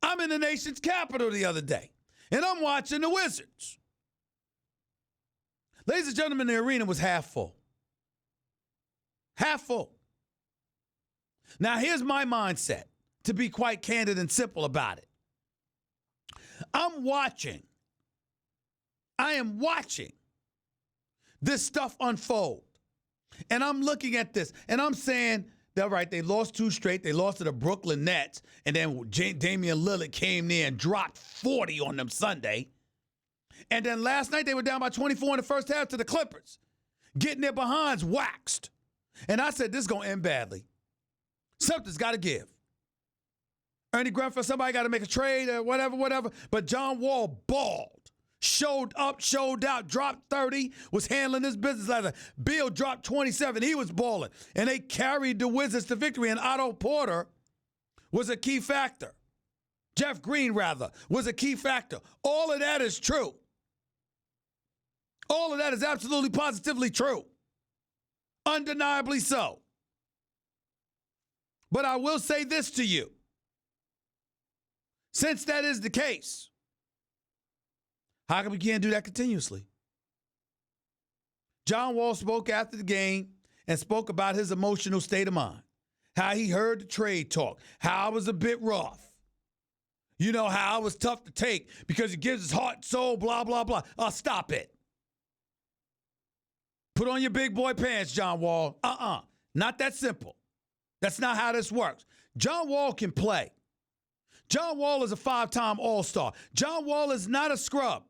I'm in the nation's capital the other day, and I'm watching the Wizards. Ladies and gentlemen, the arena was half full. Half full. Now, here's my mindset, to be quite candid and simple about it. I am watching this stuff unfold. And I'm looking at this, and I'm saying, all right, they lost 2 straight. They lost to the Brooklyn Nets, and then Damian Lillard came in and dropped 40 on them Sunday. And then last night they were down by 24 in the first half to the Clippers, getting their behinds waxed. And I said, this is going to end badly. Something's got to give. Ernie Grunfeld, somebody got to make a trade or whatever. But John Wall balled. Showed up, showed out, dropped 30, was handling his business last night. Bill dropped 27. He was balling. And they carried the Wizards to victory. And Otto Porter was a key factor. Jeff Green, rather, was a key factor. All of that is true. All of that is absolutely positively true. Undeniably so. But I will say this to you. Since that is the case, how come we can't do that continuously? John Wall spoke after the game and spoke about his emotional state of mind, how he heard the trade talk, how I was a bit rough. You know, how I was tough to take because he gives his heart and soul, blah, blah, blah. Stop it. Put on your big boy pants, John Wall. Not that simple. That's not how this works. John Wall can play. John Wall is a 5-time All-Star. John Wall is not a scrub.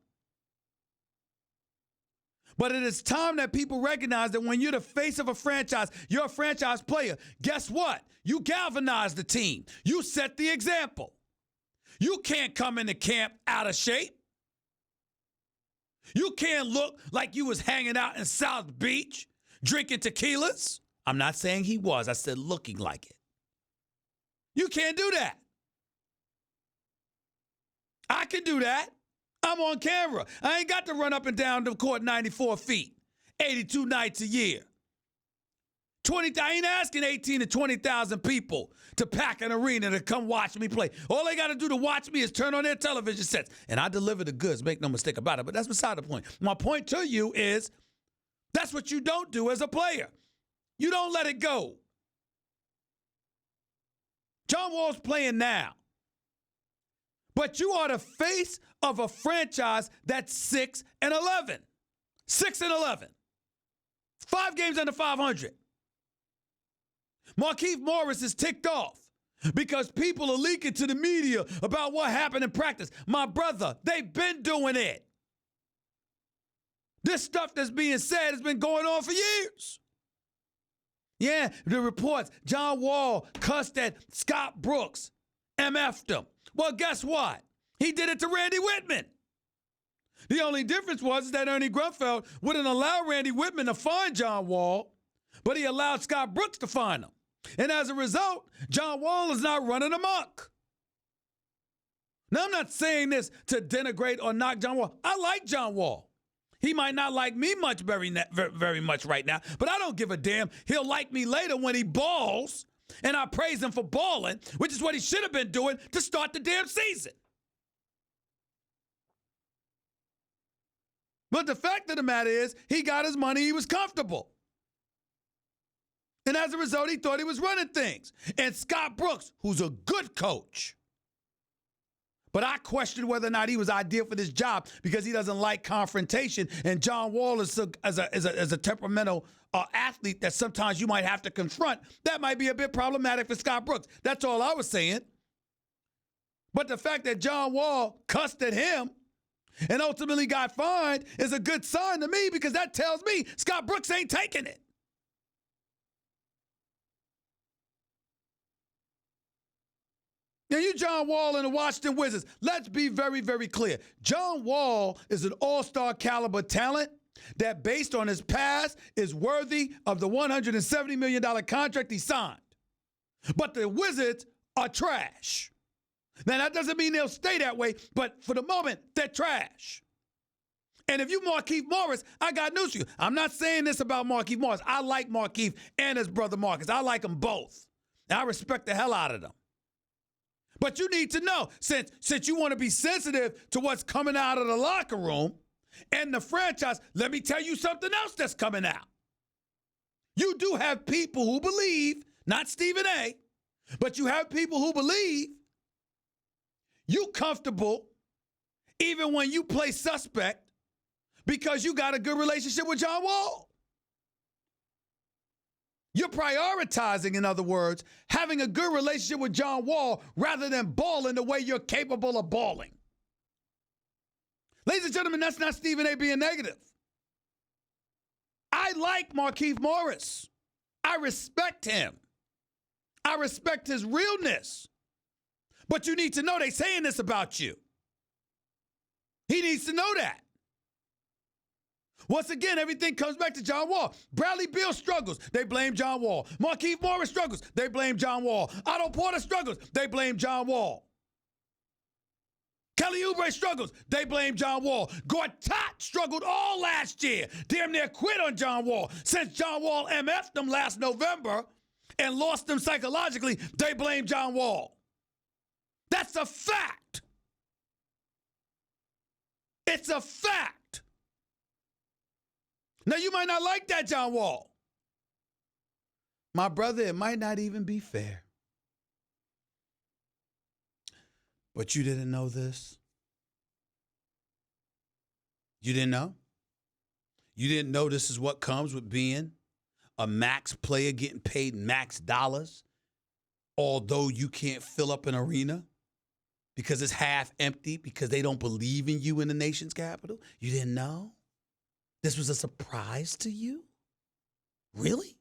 But it is time that people recognize that when you're the face of a franchise, you're a franchise player. Guess what? You galvanize the team. You set the example. You can't come into camp out of shape. You can't look like you was hanging out in South Beach drinking tequilas. I'm not saying he was. I said looking like it. You can't do that. I can do that. I'm on camera. I ain't got to run up and down the court 94 feet, 82 nights a year. I ain't asking 18 to 20,000 people to pack an arena to come watch me play. All they got to do to watch me is turn on their television sets. And I deliver the goods, make no mistake about it. But that's beside the point. My point to you is that's what you don't do as a player. You don't let it go. John Wall's playing now. But you are the face of a franchise that's 6-11. 6-11. 5 games under 500. Markieff Morris is ticked off because people are leaking to the media about what happened in practice. My brother, they've been doing it. This stuff that's being said has been going on for years. Yeah, the reports, John Wall cussed at Scott Brooks, MF'd him. Well, guess what? He did it to Randy Whitman. The only difference was that Ernie Grunfeld wouldn't allow Randy Whitman to find John Wall, but he allowed Scott Brooks to find him. And as a result, John Wall is not running amok. Now, I'm not saying this to denigrate or knock John Wall. I like John Wall. He might not like me very much right now, but I don't give a damn. He'll like me later when he balls, and I praise him for balling, which is what he should have been doing to start the damn season. But the fact of the matter is, he got his money, he was comfortable. And as a result, he thought he was running things. And Scott Brooks, who's a good coach, but I questioned whether or not he was ideal for this job because he doesn't like confrontation. And John Wall is a temperamental athlete that sometimes you might have to confront. That might be a bit problematic for Scott Brooks. That's all I was saying. But the fact that John Wall cussed at him and ultimately got fined is a good sign to me because that tells me Scott Brooks ain't taking it. Now, you John Wall and the Washington Wizards, let's be very, very clear. John Wall is an all-star caliber talent that, based on his past, is worthy of the $170 million contract he signed. But the Wizards are trash. Now, that doesn't mean they'll stay that way, but for the moment, they're trash. And if you Markieff Morris, I got news for you. I'm not saying this about Markieff Morris. I like Markieff and his brother Marcus. I like them both. And I respect the hell out of them. But you need to know, since you want to be sensitive to what's coming out of the locker room and the franchise, let me tell you something else that's coming out. You do have people who believe, not Stephen A., but you have people who believe you comfortable even when you play suspect because you got a good relationship with John Wall. You're prioritizing, in other words, having a good relationship with John Wall rather than balling the way you're capable of balling. Ladies and gentlemen, that's not Stephen A. being negative. I like Markieff Morris. I respect him. I respect his realness. But you need to know they're saying this about you. He needs to know that. Once again, everything comes back to John Wall. Bradley Beal struggles. They blame John Wall. Markieff Morris struggles. They blame John Wall. Otto Porter struggles. They blame John Wall. Kelly Oubre struggles. They blame John Wall. Gortat struggled all last year. Damn near quit on John Wall. Since John Wall MF'd them last November and lost them psychologically, they blame John Wall. That's a fact. It's a fact. Now, you might not like that, John Wall. My brother, it might not even be fair. But you didn't know this. You didn't know? You didn't know this is what comes with being a max player getting paid max dollars, although you can't fill up an arena because it's half empty because they don't believe in you in the nation's capital? You didn't know? This was a surprise to you? Really?